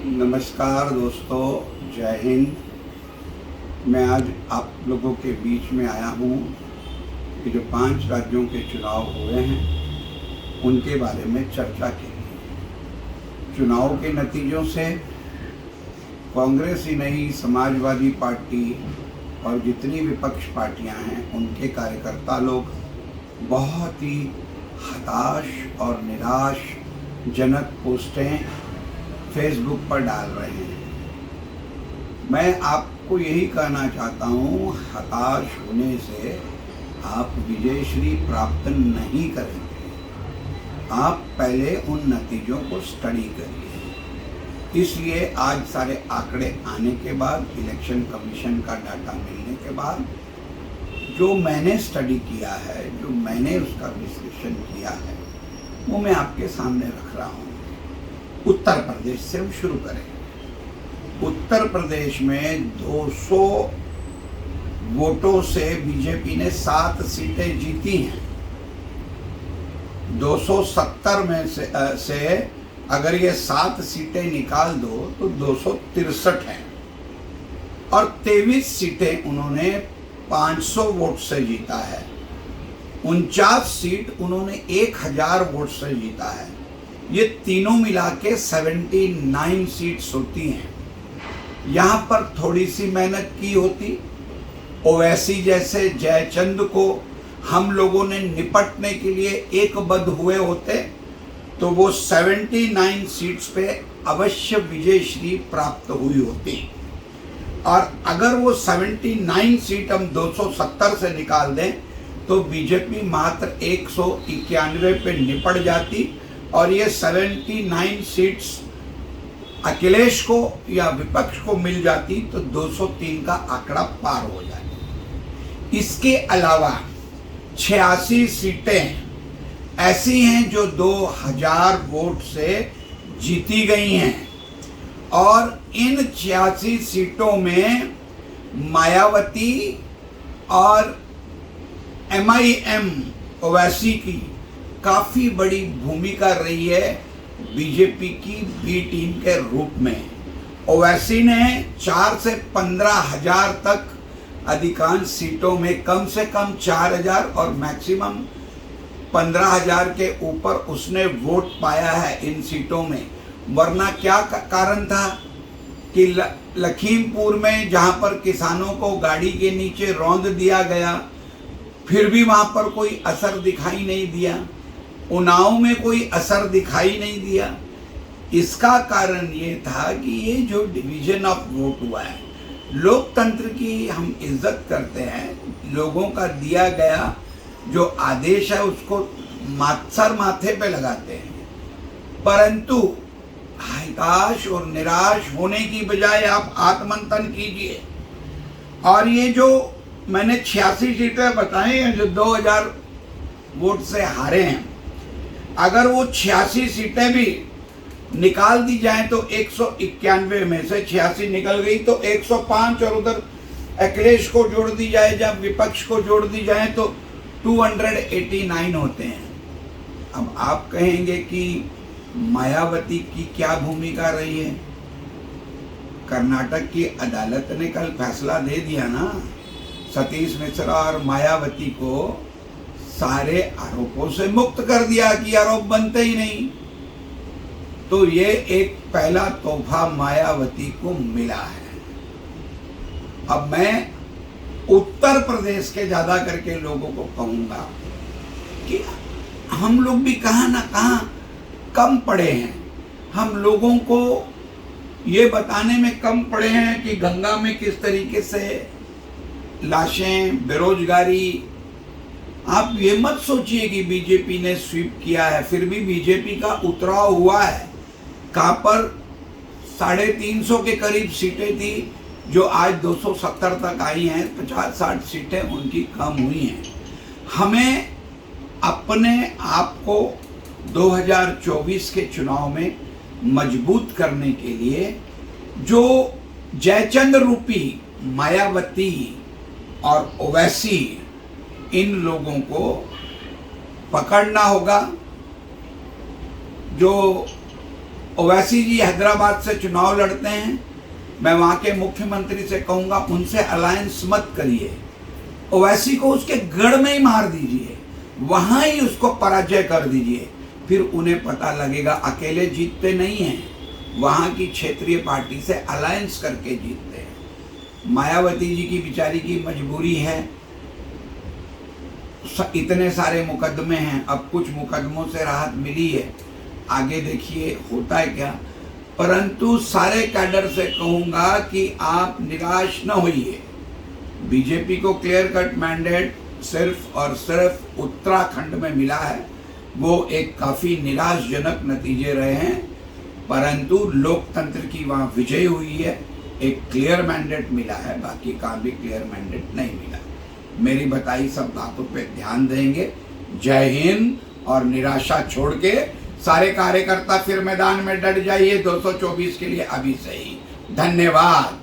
नमस्कार दोस्तों, जय हिंद। मैं आज आप लोगों के बीच में आया हूँ कि जो 5 राज्यों के चुनाव हुए हैं उनके बारे में चर्चा के लिए। चुनाव के नतीजों से कांग्रेस ही नहीं, समाजवादी पार्टी और जितनी विपक्ष पार्टियां हैं उनके कार्यकर्ता लोग बहुत ही हताश और निराशजनक पोस्टें फेसबुक पर डाल रहे हैं। मैं आपको यही कहना चाहता हूँ, हताश होने से आप विजयश्री प्राप्त नहीं करेंगे। आप पहले उन नतीजों को स्टडी करिए। इसलिए आज सारे आंकड़े आने के बाद, इलेक्शन कमीशन का डाटा मिलने के बाद, जो मैंने स्टडी किया है, जो मैंने उसका विश्लेषण किया है, वो मैं आपके सामने रख रहा हूँ। उत्तर प्रदेश से हम शुरू करें। उत्तर प्रदेश में 200 वोटों से बीजेपी ने 7 सीटें जीती हैं। 270 में से अगर ये 7 सीटें निकाल दो तो 263 हैं और 23 सीटें उन्होंने 500 वोट से जीता है। 49 सीट उन्होंने 1000 वोट से जीता है। ये तीनों मिला के 79 सीट्स होती हैं। यहाँ पर थोड़ी सी मेहनत की होती, ओवैसी जैसे जयचंद को हम लोगों ने निपटने के लिए एकबद्ध हुए होते तो वो 79 सीट्स पे अवश्य विजयश्री प्राप्त हुई होती। और अगर वो 79 सीट हम 270 से निकाल दें तो बीजेपी मात्र 191 पे निपट जाती और ये 79 सीट्स अखिलेश को या विपक्ष को मिल जाती तो 203 का आंकड़ा पार हो जाए। इसके अलावा 86 सीटें ऐसी हैं जो 2000 वोट से जीती गई हैं और इन 86 सीटों में मायावती और MIM ओवैसी की काफी बड़ी भूमिका रही है बीजेपी की बी टीम के रूप में। ओवैसी ने 4 से 15 हजार तक अधिकांश सीटों में कम से कम 4000 और मैक्सिमम 15000 के ऊपर उसने वोट पाया है इन सीटों में। वरना क्या कारण था कि लखीमपुर में जहां पर किसानों को गाड़ी के नीचे रौंद दिया गया, फिर भी वहां पर कोई असर दिखाई नहीं दिया। उन्नाव में कोई असर दिखाई नहीं दिया। इसका कारण ये था कि ये जो डिवीजन ऑफ वोट हुआ है, लोकतंत्र की हम इज्जत करते हैं। लोगों का दिया गया जो आदेश है उसको सर माथे पे लगाते हैं, परंतु हताश और निराश होने की बजाय आप आत्मंथन कीजिए। और ये जो मैंने 86 सीटें बताई हैं जो 2000 वोट से हारे हैं, अगर वो 86 सीटें भी निकाल दी जाएं तो 191 में से 86 निकल गई तो 105 और उधर अखिलेश को जोड़ दी जाए, जब विपक्ष को जोड़ दी जाए तो 289 होते हैं। अब आप कहेंगे कि मायावती की क्या भूमिका रही है? कर्नाटक की अदालत ने कल फैसला दे दिया ना, सतीश मिश्रा और मायावती को सारे आरोपों से मुक्त कर दिया कि आरोप बनते ही नहीं। तो ये एक पहला तोहफा मायावती को मिला है। अब मैं उत्तर प्रदेश के ज्यादा करके लोगों को कहूंगा कि हम लोग भी कहां ना कहां कम पड़े हैं। हम लोगों को ये बताने में कम पड़े हैं कि गंगा में किस तरीके से लाशें, बेरोजगारी। आप ये मत सोचिए कि बीजेपी ने स्वीप किया है, फिर भी बीजेपी का उतराव हुआ है। कहां पर 350 के करीब सीटें थी जो आज 270 तक आई हैं, 50-60 सीटें उनकी कम हुई हैं। हमें अपने आप को 2024 के चुनाव में मजबूत करने के लिए जो जयचंद रूपी मायावती और ओवैसी, इन लोगों को पकड़ना होगा। जो ओवैसी जी हैदराबाद से चुनाव लड़ते हैं, मैं वहां के मुख्यमंत्री से कहूंगा उनसे अलायंस मत करिए, ओवैसी को उसके गढ़ में ही मार दीजिए, वहां ही उसको पराजय कर दीजिए, फिर उन्हें पता लगेगा अकेले जीतते नहीं हैं, वहां की क्षेत्रीय पार्टी से अलायंस करके जीतते हैं। मायावती जी की बेचारी की मजबूरी है, इतने सारे मुकदमे हैं, अब कुछ मुकदमों से राहत मिली है, आगे देखिए होता है क्या। परंतु सारे कैडर से कहूंगा कि आप निराश न होइए। बीजेपी को क्लियर कट मैंडेट सिर्फ और सिर्फ उत्तराखंड में मिला है, वो एक काफी निराशजनक नतीजे रहे हैं, परंतु लोकतंत्र की वहां विजय हुई है, एक क्लियर मैंडेट मिला है, बाकी का भी क्लियर मैंडेट नहीं मिला। मेरी बताई सब बातों पे ध्यान देंगे। जय हिंद, और निराशा छोड़ के सारे कार्यकर्ता फिर मैदान में डट जाइए 224 के लिए अभी से ही। धन्यवाद।